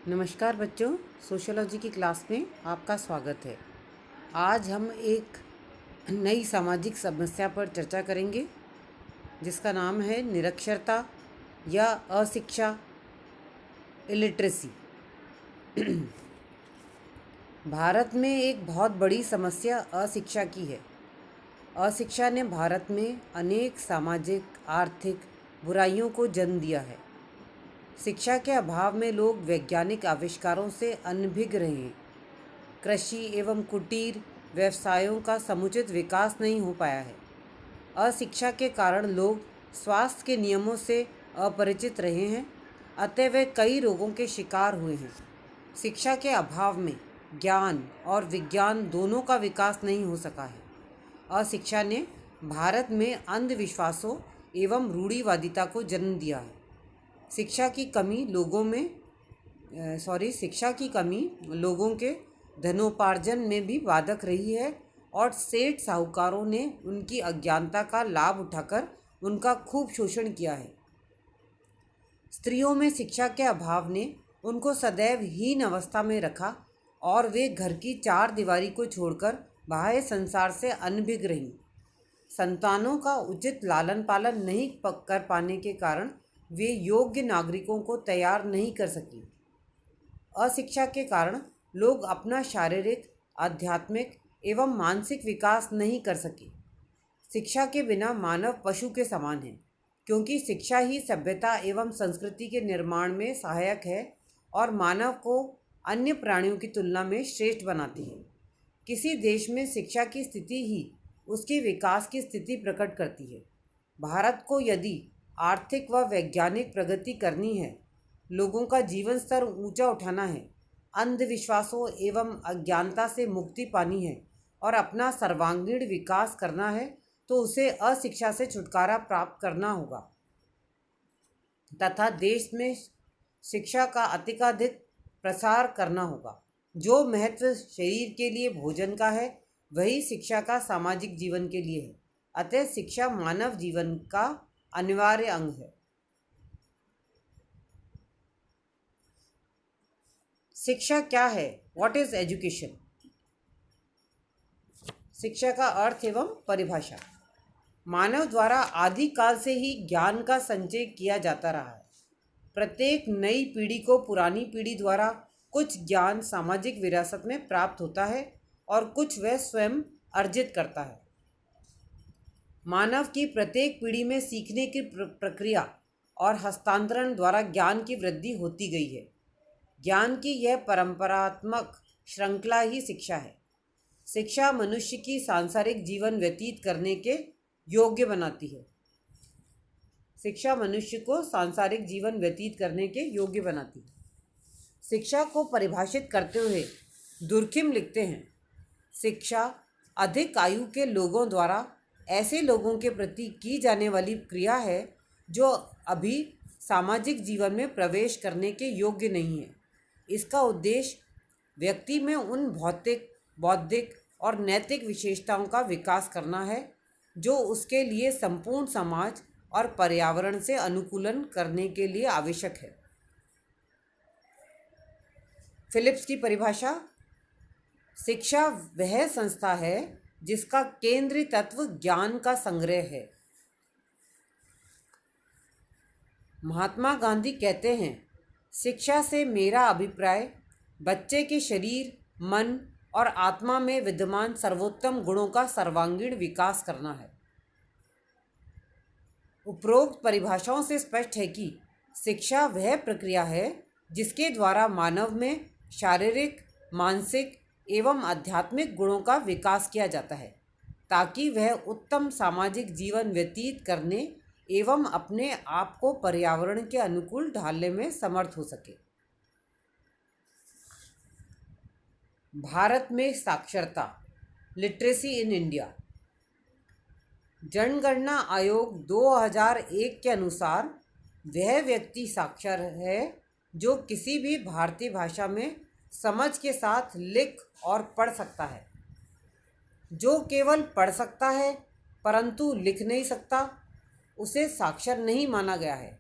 नमस्कार बच्चों, सोशियोलॉजी की क्लास में आपका स्वागत है। आज हम एक नई सामाजिक समस्या पर चर्चा करेंगे जिसका नाम है निरक्षरता या अशिक्षा, इलिटरेसी। भारत में एक बहुत बड़ी समस्या अशिक्षा की है। अशिक्षा ने भारत में अनेक सामाजिक आर्थिक बुराइयों को जन्म दिया है। शिक्षा के अभाव में लोग वैज्ञानिक आविष्कारों से अनभिज्ञ रहे हैं। कृषि एवं कुटीर व्यवसायों का समुचित विकास नहीं हो पाया है। अशिक्षा के कारण लोग स्वास्थ्य के नियमों से अपरिचित रहे हैं, अतः वे कई रोगों के शिकार हुए हैं। शिक्षा के अभाव में ज्ञान और विज्ञान दोनों का विकास नहीं हो सका है। अशिक्षा ने भारत में अंधविश्वासों एवं रूढ़िवादिता को जन्म दिया है। शिक्षा की कमी लोगों के धनोपार्जन में भी बाधक रही है और सेठ साहूकारों ने उनकी अज्ञानता का लाभ उठाकर उनका खूब शोषण किया है। स्त्रियों में शिक्षा के अभाव ने उनको सदैव हीन अवस्था में रखा और वे घर की चार दीवारी को छोड़कर बाह्य संसार से अनभिज्ञ रहीं। संतानों का उचित लालन पालन नहीं कर पाने के कारण वे योग्य नागरिकों को तैयार नहीं कर सकी। अशिक्षा के कारण लोग अपना शारीरिक, आध्यात्मिक एवं मानसिक विकास नहीं कर सके। शिक्षा के बिना मानव पशु के समान है, क्योंकि शिक्षा ही सभ्यता एवं संस्कृति के निर्माण में सहायक है और मानव को अन्य प्राणियों की तुलना में श्रेष्ठ बनाती है। किसी देश में शिक्षा की स्थिति ही उसके विकास की स्थिति प्रकट करती है। भारत को यदि आर्थिक व वैज्ञानिक प्रगति करनी है, लोगों का जीवन स्तर ऊंचा उठाना है, अंधविश्वासों एवं अज्ञानता से मुक्ति पानी है और अपना सर्वांगीण विकास करना है, तो उसे अशिक्षा से छुटकारा प्राप्त करना होगा तथा देश में शिक्षा का अधिकाधिक प्रसार करना होगा। जो महत्व शरीर के लिए भोजन का है, वही शिक्षा का सामाजिक जीवन के लिए है। अतः शिक्षा मानव जीवन का अनिवार्य अंग है। शिक्षा क्या है? What is education? शिक्षा का अर्थ एवं परिभाषा। मानव द्वारा आदिकाल से ही ज्ञान का संचय किया जाता रहा है। प्रत्येक नई पीढ़ी को पुरानी पीढ़ी द्वारा कुछ ज्ञान सामाजिक विरासत में प्राप्त होता है और कुछ वह स्वयं अर्जित करता है। मानव की प्रत्येक पीढ़ी में सीखने की प्रक्रिया और हस्तांतरण द्वारा ज्ञान की वृद्धि होती गई है। ज्ञान की यह परंपरात्मक श्रृंखला ही शिक्षा है। शिक्षा मनुष्य की सांसारिक जीवन व्यतीत करने के योग्य बनाती है। शिक्षा मनुष्य को सांसारिक जीवन व्यतीत करने के योग्य बनाती है। शिक्षा को परिभाषित करते हुए दुर्खिम लिखते हैं, शिक्षा अधिक आयु के लोगों द्वारा ऐसे लोगों के प्रति की जाने वाली क्रिया है जो अभी सामाजिक जीवन में प्रवेश करने के योग्य नहीं है। इसका उद्देश्य व्यक्ति में उन भौतिक, बौद्धिक और नैतिक विशेषताओं का विकास करना है जो उसके लिए संपूर्ण समाज और पर्यावरण से अनुकूलन करने के लिए आवश्यक है। फिलिप्स की परिभाषा, शिक्षा वह संस्था है जिसका केंद्रीय तत्व ज्ञान का संग्रह है। महात्मा गांधी कहते हैं, शिक्षा से मेरा अभिप्राय बच्चे के शरीर, मन और आत्मा में विद्यमान सर्वोत्तम गुणों का सर्वांगीण विकास करना है। उपरोक्त परिभाषाओं से स्पष्ट है कि शिक्षा वह प्रक्रिया है जिसके द्वारा मानव में शारीरिक, मानसिक एवं आध्यात्मिक गुणों का विकास किया जाता है, ताकि वह उत्तम सामाजिक जीवन व्यतीत करने एवं अपने आप को पर्यावरण के अनुकूल ढालने में समर्थ हो सके। भारत में साक्षरता, लिटरेसी इन इंडिया। जनगणना आयोग 2001 के अनुसार वह व्यक्ति साक्षर है जो किसी भी भारतीय भाषा में समझ के साथ लिख और पढ़ सकता है। जो केवल पढ़ सकता है परंतु लिख नहीं सकता, उसे साक्षर नहीं माना गया है।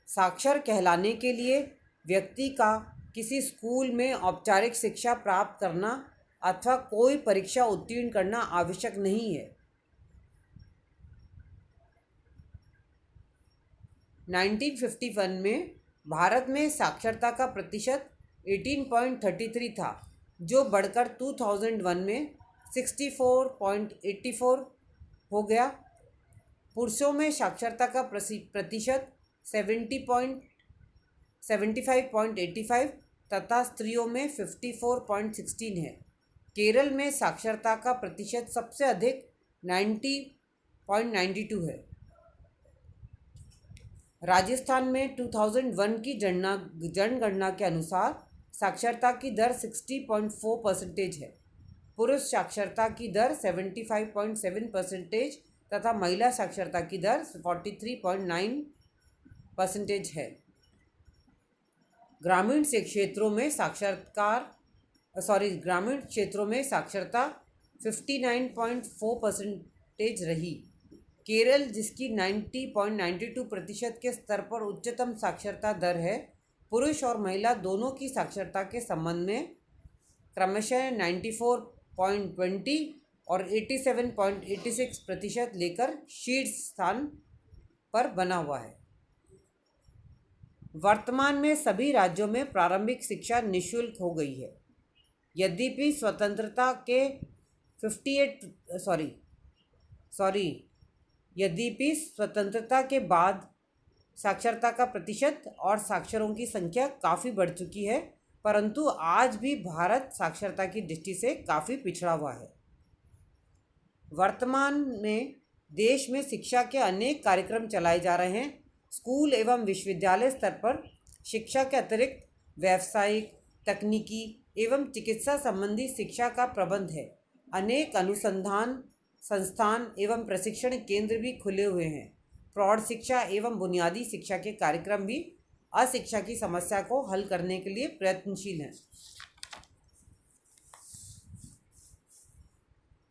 साक्षर कहलाने के लिए व्यक्ति का किसी स्कूल में औपचारिक शिक्षा प्राप्त करना अथवा कोई परीक्षा उत्तीर्ण करना आवश्यक नहीं है। 1951 में भारत में साक्षरता का प्रतिशत 18.33 था, जो बढ़कर 2001 में 64.84 हो गया। पुरुषों में साक्षरता का प्रतिशत 75.85 तथा स्त्रियों में 54.16 है। केरल में साक्षरता का प्रतिशत सबसे अधिक 90.92 है। राजस्थान में 2001 की जनगणना के अनुसार साक्षरता की दर 60.4% है। पुरुष साक्षरता की दर 75.7% तथा महिला साक्षरता की दर 43.9% है। ग्रामीण क्षेत्रों में साक्षरता 59.4% रही। केरल, जिसकी 90.92% के स्तर पर उच्चतम साक्षरता दर है, पुरुष और महिला दोनों की साक्षरता के संबंध में क्रमशः 94.20 और 87.86% लेकर शीर्ष स्थान पर बना हुआ है। वर्तमान में सभी राज्यों में प्रारंभिक शिक्षा निःशुल्क हो गई है। यद्यपि स्वतंत्रता के बाद साक्षरता का प्रतिशत और साक्षरों की संख्या काफ़ी बढ़ चुकी है, परंतु आज भी भारत साक्षरता की दृष्टि से काफ़ी पिछड़ा हुआ है। वर्तमान में देश में शिक्षा के अनेक कार्यक्रम चलाए जा रहे हैं। स्कूल एवं विश्वविद्यालय स्तर पर शिक्षा के अतिरिक्त व्यावसायिक, तकनीकी एवं चिकित्सा संबंधी शिक्षा का प्रबंध है। अनेक अनुसंधान संस्थान एवं प्रशिक्षण केंद्र भी खुले हुए हैं। प्रौढ़ शिक्षा एवं बुनियादी शिक्षा के कार्यक्रम भी अशिक्षा की समस्या को हल करने के लिए प्रयत्नशील हैं।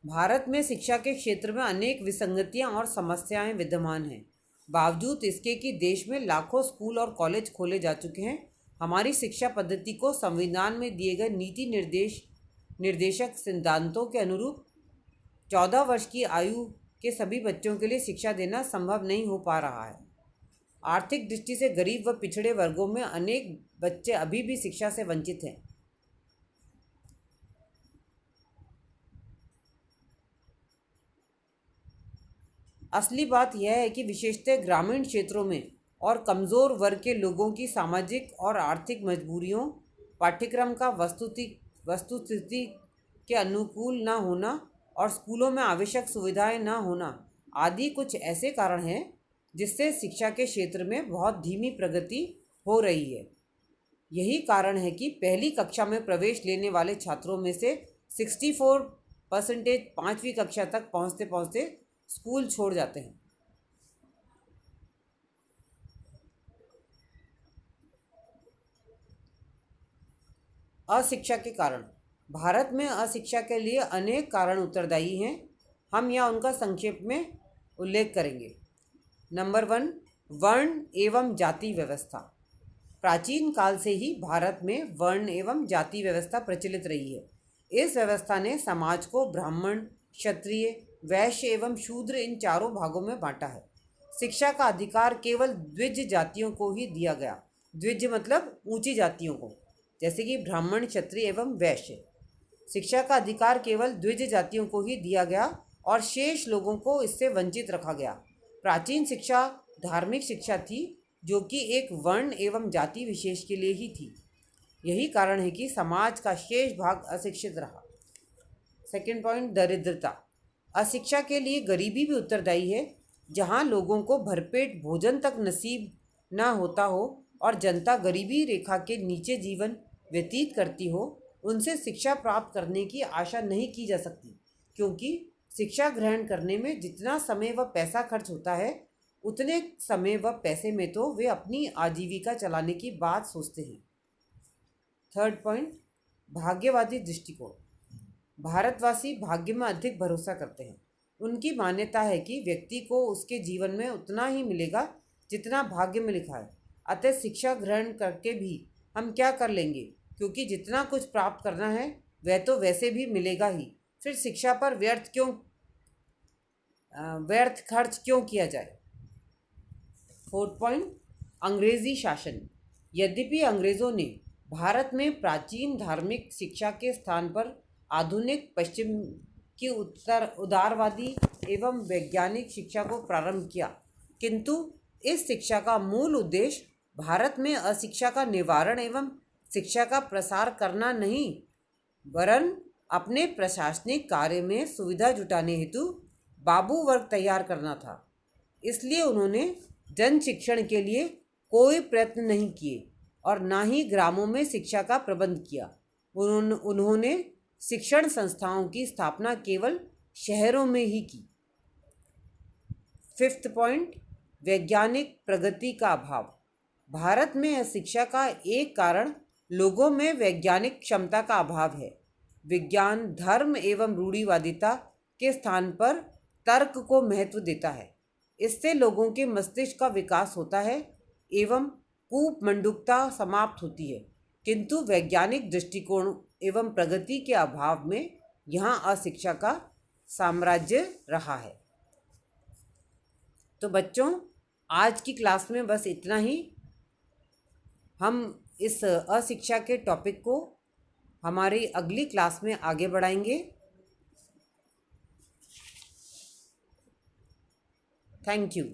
भारत में शिक्षा के क्षेत्र में अनेक विसंगतियां और समस्याएं विद्यमान हैं। बावजूद इसके कि देश में लाखों स्कूल और कॉलेज खोले जा चुके हैं, हमारी शिक्षा पद्धति को संविधान में दिए गए नीति निर्देशक सिद्धांतों के अनुरूप 14 वर्ष की आयु के सभी बच्चों के लिए शिक्षा देना संभव नहीं हो पा रहा है। आर्थिक दृष्टि से गरीब व पिछड़े वर्गों में अनेक बच्चे अभी भी शिक्षा से वंचित हैं। असली बात यह है कि विशेषतः ग्रामीण क्षेत्रों में और कमज़ोर वर्ग के लोगों की सामाजिक और आर्थिक मजबूरियों, पाठ्यक्रम का वस्तुस्थिति के अनुकूल न होना और स्कूलों में आवश्यक सुविधाएं न होना आदि कुछ ऐसे कारण हैं जिससे शिक्षा के क्षेत्र में बहुत धीमी प्रगति हो रही है। यही कारण है कि पहली कक्षा में प्रवेश लेने वाले छात्रों में से 64% 5वीं कक्षा तक पहुँचते पहुँचते स्कूल छोड़ जाते हैं। अशिक्षा के कारण। भारत में अशिक्षा के लिए अनेक कारण उत्तरदायी हैं। हम यहाँ उनका संक्षेप में उल्लेख करेंगे। नंबर 1, वर्ण एवं जाति व्यवस्था। प्राचीन काल से ही भारत में वर्ण एवं जाति व्यवस्था प्रचलित रही है। इस व्यवस्था ने समाज को ब्राह्मण, क्षत्रिय, वैश्य एवं शूद्र इन चारों भागों में बांटा है। शिक्षा का अधिकार केवल द्विज जातियों को ही दिया गया। द्विज मतलब ऊंची जातियों को, जैसे कि ब्राह्मण, क्षत्रिय एवं वैश्य। शिक्षा का अधिकार केवल द्विज जातियों को ही दिया गया और शेष लोगों को इससे वंचित रखा गया। प्राचीन शिक्षा धार्मिक शिक्षा थी, जो कि एक वर्ण एवं जाति विशेष के लिए ही थी। यही कारण है कि समाज का शेष भाग अशिक्षित रहा। सेकंड पॉइंट, दरिद्रता। अशिक्षा के लिए गरीबी भी उत्तरदायी है। जहाँ लोगों को भरपेट भोजन तक नसीब न होता हो और जनता गरीबी रेखा के नीचे जीवन व्यतीत करती हो, उनसे शिक्षा प्राप्त करने की आशा नहीं की जा सकती, क्योंकि शिक्षा ग्रहण करने में जितना समय व पैसा खर्च होता है, उतने समय व पैसे में तो वे अपनी आजीविका चलाने की बात सोचते हैं। थर्ड पॉइंट, भाग्यवादी दृष्टिकोण। भारतवासी भाग्य में अधिक भरोसा करते हैं। उनकी मान्यता है कि व्यक्ति को उसके जीवन में उतना ही मिलेगा जितना भाग्य में लिखा है। अतः शिक्षा ग्रहण करके भी हम क्या कर लेंगे, क्योंकि जितना कुछ प्राप्त करना है वह तो वैसे भी मिलेगा ही। फिर शिक्षा पर व्यर्थ खर्च क्यों किया जाए। फोर्थ पॉइंट, अंग्रेजी शासन। यद्यपि अंग्रेज़ों ने भारत में प्राचीन धार्मिक शिक्षा के स्थान पर आधुनिक पश्चिम की उदारवादी एवं वैज्ञानिक शिक्षा को प्रारंभ किया, किंतु इस शिक्षा का मूल उद्देश्य भारत में अशिक्षा का निवारण एवं शिक्षा का प्रसार करना नहीं, वरन अपने प्रशासनिक कार्य में सुविधा जुटाने हेतु बाबू वर्ग तैयार करना था। इसलिए उन्होंने जन शिक्षण के लिए कोई प्रयत्न नहीं किए और ना ही ग्रामों में शिक्षा का प्रबंध किया। उन्होंने शिक्षण संस्थाओं की स्थापना केवल शहरों में ही की। फिफ्थ पॉइंट, वैज्ञानिक प्रगति का अभाव। भारत में शिक्षा का एक कारण लोगों में वैज्ञानिक क्षमता का अभाव है। विज्ञान धर्म एवं रूढ़िवादिता के स्थान पर तर्क को महत्व देता है। इससे लोगों के मस्तिष्क का विकास होता है एवं कूपमंडूकता समाप्त होती है, किंतु वैज्ञानिक दृष्टिकोण एवं प्रगति के अभाव में यहाँ अशिक्षा का साम्राज्य रहा है। तो बच्चों, आज की क्लास में बस इतना ही। हम इस अशिक्षा के टॉपिक को हमारी अगली क्लास में आगे बढ़ाएंगे। Thank you.